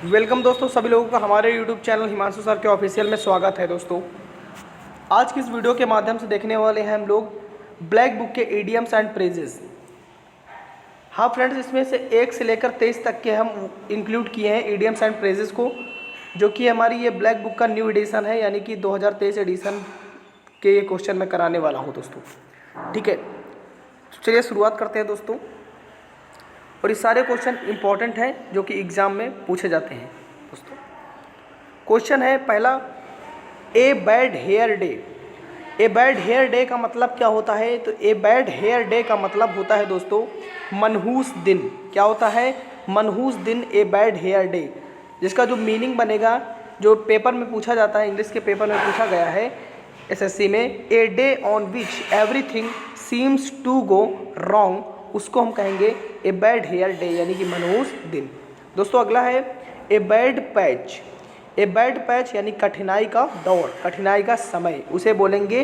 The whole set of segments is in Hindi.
वेलकम दोस्तों, सभी लोगों का हमारे YouTube चैनल हिमांशु सर के ऑफिशियल में स्वागत है। दोस्तों आज की इस वीडियो के माध्यम से देखने वाले हैं हम लोग ब्लैक बुक के इडियम्स एंड फ्रेजेस। हाँ फ्रेंड्स, इसमें से 1 से लेकर 23 तक के हम इंक्लूड किए हैं इडियम्स एंड फ्रेजेस को, जो कि हमारी ये ब्लैक बुक का न्यू एडिशन है, यानी कि 2023 एडिशन के ये क्वेश्चन मैं कराने वाला हूँ दोस्तों। ठीक है, चलिए शुरुआत करते हैं दोस्तों। और ये सारे क्वेश्चन इंपॉर्टेंट हैं जो कि एग्ज़ाम में पूछे जाते हैं दोस्तों। क्वेश्चन है पहला, a bad hair day. A bad hair day का मतलब क्या होता है? तो ए बैड हेयर डे का मतलब होता है दोस्तों मनहूस दिन। क्या होता है? मनहूस दिन, ए बैड हेयर डे। जिसका जो मीनिंग बनेगा, जो पेपर में पूछा जाता है, इंग्लिश के पेपर में पूछा गया है एसएससी में, a day on which everything seems to go wrong, उसको हम कहेंगे ए बैड हेयर डे, यानी कि मनहूस दिन। दोस्तों अगला है a bad patch. A bad patch यानी कठिनाई का दौर, कठिनाई का समय, उसे बोलेंगे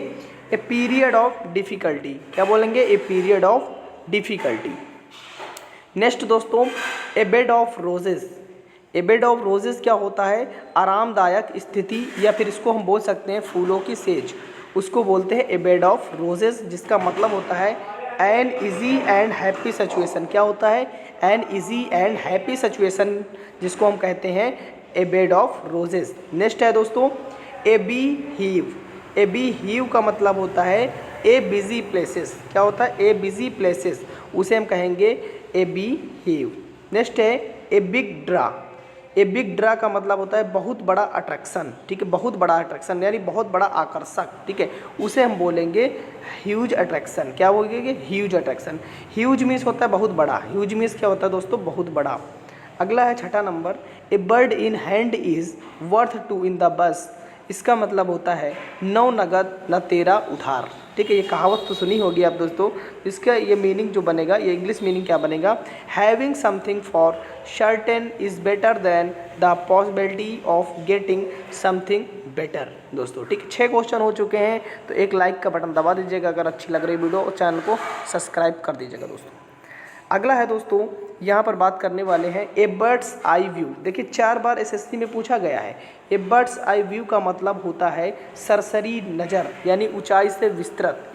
ए पीरियड ऑफ डिफ़िकल्टी। क्या बोलेंगे? A period of difficulty. Next दोस्तों, a bed of roses. A bed of roses क्या होता है? आरामदायक स्थिति, या फिर इसको हम बोल सकते हैं फूलों की सेज, उसको बोलते हैं ए बेड ऑफ रोजेस, जिसका मतलब होता है an easy and happy situation. क्या होता है? An easy and happy situation, जिसको हम कहते हैं a bed of roses. Next है दोस्तों a beehive. A beehive का मतलब होता है ए बिजी प्लेसेस। क्या होता है? ए बिजी प्लेसेस, उसे हम कहेंगे ए बी हीव। नेक्स्ट है a big draw. A big draw का मतलब होता है बहुत बड़ा अट्रैक्शन। ठीक है, बहुत बड़ा अट्रैक्शन यानी बहुत बड़ा आकर्षक। ठीक है, उसे हम बोलेंगे ह्यूज अट्रैक्शन। क्या बोलेंगे? Huge attraction. ह्यूज मीन्स होता है बहुत बड़ा। ह्यूज मीन्स क्या होता है दोस्तों? बहुत बड़ा। अगला है छठा number, a bird in hand is worth two in the bush. इसका मतलब होता है नौ नगद न तेरा उधार। ठीक है, ये कहावत तो सुनी होगी आप दोस्तों। इसका ये मीनिंग जो बनेगा, ये इंग्लिश मीनिंग क्या बनेगा? Having something for certain is better than the possibility of getting something better. दोस्तों ठीक है, 6 क्वेश्चन हो चुके हैं, तो एक लाइक का बटन दबा दीजिएगा अगर अच्छी लग रही वीडियो, और चैनल को सब्सक्राइब कर दीजिएगा दोस्तों। अगला है दोस्तों, यहाँ पर बात करने वाले हैं ए बर्ड्स आई व्यू। देखिए 4 बार एसएससी में पूछा गया है। ए बर्ड्स आई व्यू का मतलब होता है सरसरी नज़र, यानी ऊंचाई से विस्तृत।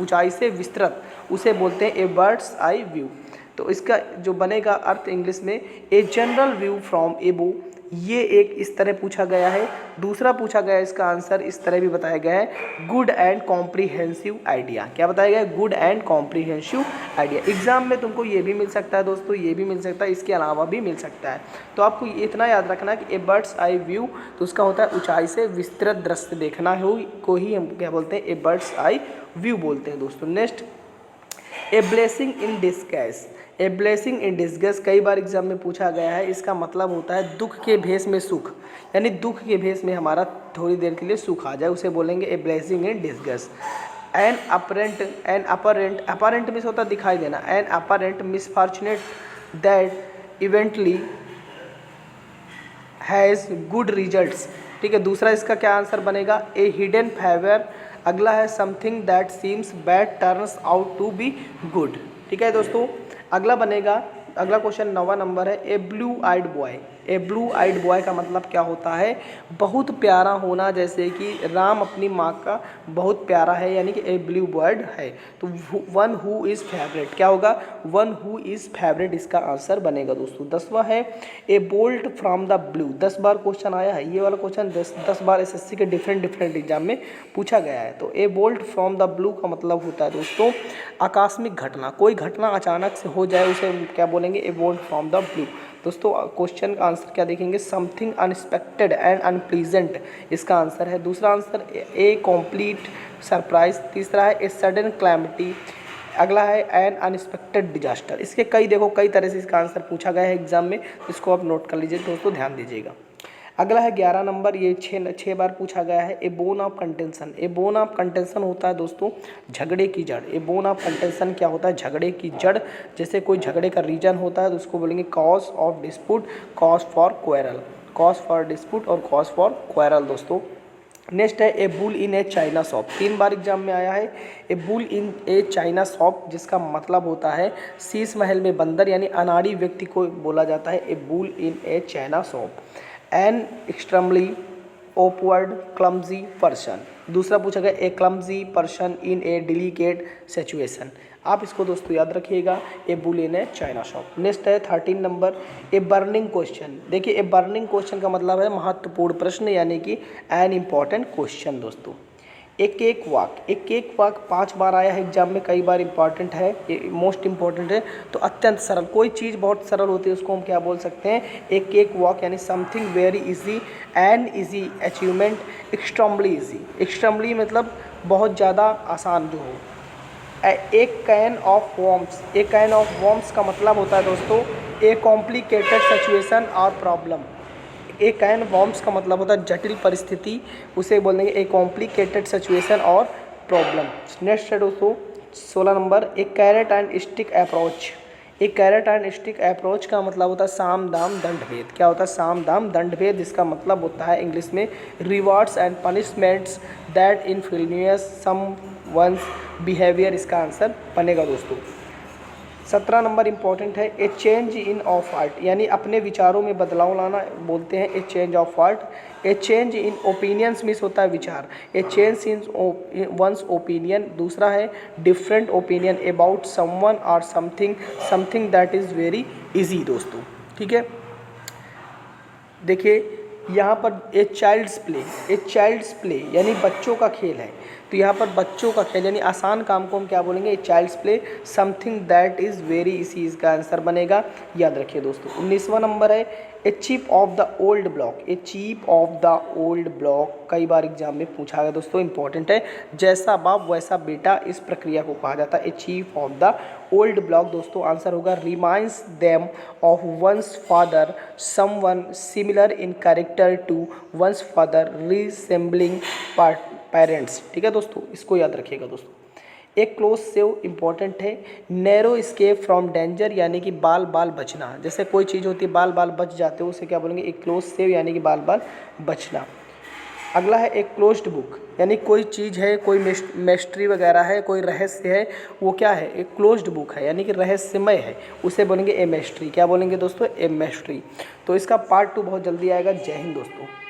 ऊंचाई से विस्तृत, उसे बोलते हैं ए बर्ड्स आई व्यू। तो इसका जो बनेगा अर्थ इंग्लिश में ए जनरल व्यू फ्रॉम एबो। ये एक इस तरह पूछा गया है। दूसरा पूछा गया है, इसका आंसर इस तरह भी बताया गया है, गुड एंड कॉम्प्रीहेंसिव आइडिया। क्या बताया गया है? Good and comprehensive idea. Exam में तुमको ये भी मिल सकता है दोस्तों, ये भी मिल सकता है, इसके अलावा भी मिल सकता है। तो आपको इतना याद रखना कि ए बर्ड्स आई व्यू, तो उसका होता है ऊंचाई से विस्तृत दृश्य देखना हो, को ही हम क्या बोलते हैं? ए बर्ड्स आई व्यू बोलते हैं दोस्तों। Next A blessing in disguise. A blessing in disguise कई बार एग्जाम में पूछा गया है। इसका मतलब होता है दुख के भेष में सुख, यानी दुख के भेष में हमारा थोड़ी देर के लिए सुख आ जाए, उसे बोलेंगे a blessing in disguise. An apparent means होता है दिखाई देना। An apparent misfortunate that eventually has good results. ठीक है, दूसरा इसका क्या आंसर बनेगा? A hidden favour. अगला है something that seems bad turns out to be good. ठीक है दोस्तों, अगला बनेगा, अगला क्वेश्चन 9वां नंबर है ए ब्लू आइड बॉय। ए ब्लू आइड बॉय का मतलब क्या होता है? बहुत प्यारा होना, जैसे कि राम अपनी माँ का बहुत प्यारा है, यानी कि ए ब्लू बर्ड है। तो वन हु इज़ फेवरेट। क्या होगा? वन हु इज़ फेवरेट, इसका आंसर बनेगा दोस्तों। 10वां है ए bolt from the blue. 10 bar question आया है, ये वाला क्वेश्चन 10 बार एसएससी के डिफरेंट एग्जाम में पूछा गया है। तो ए बोल्ट फ्रॉम द ब्लू का मतलब होता है दोस्तों आकस्मिक घटना। कोई घटना अचानक से हो जाए, उसे क्या बोलेंगे? ए बोल्ट फ्रॉम द ब्लू। दोस्तों क्वेश्चन का आंसर क्या देखेंगे? समथिंग अनएक्सपेक्टेड एंड अनप्लीजेंट, इसका आंसर है। दूसरा आंसर ए कॉम्प्लीट सरप्राइज। तीसरा है ए सडन क्लैमिटी। अगला है एन अनएक्सपेक्टेड डिजास्टर। इसके कई देखो कई तरह से इसका आंसर पूछा गया है एग्जाम में, इसको आप नोट कर लीजिए दोस्तों, ध्यान दीजिएगा। अगला है 11 नंबर, ये 6 बार पूछा गया है a bone of contention. A bone of contention होता है दोस्तों झगड़े की जड़। ए बोन ऑफ कंटेंशन क्या होता है? झगड़े की जड़। जैसे कोई झगड़े का रीजन होता है तो उसको बोलेंगे cause of dispute, cause for quarrel. Cause for dispute और कॉज फॉर क्वेरल दोस्तों। नेक्स्ट है a bull in a china shop, 3 bar exam में आया है। A bull in a china shop जिसका मतलब होता है शीश महल में बंदर, यानी अनाड़ी व्यक्ति को बोला जाता है a bull in a china shop. An extremely awkward clumsy person, दूसरा पूछा गया a clumsy person in a delicate situation. आप इसको दोस्तों याद रखिएगा, a bull in a china shop. Next है 13 नंबर ए बर्निंग क्वेश्चन। देखिए ए बर्निंग क्वेश्चन का मतलब है महत्वपूर्ण प्रश्न, यानी कि एन इम्पॉर्टेंट क्वेश्चन दोस्तों। एक एक वाक, एक एक वाक 5 बार आया है एग्जाम में, कई बार इंपॉर्टेंट है, मोस्ट इंपॉर्टेंट है। तो अत्यंत सरल, कोई चीज़ बहुत सरल होती है उसको हम क्या बोल सकते हैं, एक एक वाक, यानी something very easy and easy achievement extremely easy. Extremely मतलब बहुत ज़्यादा आसान जो हो। एक कैन ऑफ वॉर्म्स, एक कैन ऑफ वॉर्म्स का मतलब होता है दोस्तों ए कॉम्प्लिकेटेड सिचुएशन और प्रॉब्लम। एक कैन वॉर्म्स का मतलब होता है जटिल परिस्थिति, उसे बोलेंगे ए कॉम्प्लिकेटेड सिचुएशन और प्रॉब्लम। नेक्स्ट है दोस्तों 16 number A carrot and stick approach. एक कैरेट एंड स्टिक अप्रोच का मतलब होता है साम दाम दंड भेद। क्या होता है, साम दाम दंड भेद, इसका मतलब होता है इंग्लिश में rewards and punishments that influence someone's behaviour, इसका आंसर बनेगा दोस्तों। 17 नंबर इंपॉर्टेंट है a change in of heart, यानी अपने विचारों में बदलाव लाना बोलते हैं a change of heart. A change in opinions means होता है विचार, a change in one's opinion. दूसरा है डिफरेंट ओपिनियन अबाउट समवन और something, something that is very easy दोस्तों। ठीक है, देखिए यहाँ पर ए child's play, a child's play यानी बच्चों का खेल है, तो यहाँ पर बच्चों का खेल यानी आसान काम को हम क्या बोलेंगे, a child's play something that is very easy, इसका आंसर बनेगा, याद रखिए दोस्तों। 19वां नंबर है a chip off the old block. A chip off the old block कई बार एग्जाम में पूछा गया दोस्तों, इंपॉर्टेंट है। जैसा बाप वैसा बेटा, इस प्रक्रिया को कहा जाता है a chip off the old block. दोस्तों आंसर होगा reminds them of one's father, someone similar in character to one's father, resembling parents. ठीक है दोस्तों, इसको याद रखिएगा दोस्तों। एक क्लोज सेव इंपॉर्टेंट है, नैरो स्केप फ्रॉम डेंजर, यानी कि बाल बाल बचना। जैसे कोई चीज़ होती है बाल बाल बच जाते हो, उसे क्या बोलेंगे, एक क्लोज सेव यानी कि बाल बाल बचना। अगला है एक क्लोज्ड बुक, यानी कोई चीज़ है, कोई मिस्ट्री वगैरह है, कोई रहस्य है, वो क्या है, एक क्लोज्ड बुक है, यानी कि रहस्यमय है, उसे बोलेंगे ए मिस्ट्री। क्या बोलेंगे दोस्तों, ए मिस्ट्री। तो इसका पार्ट 2 बहुत जल्दी आएगा। जय हिंद दोस्तों।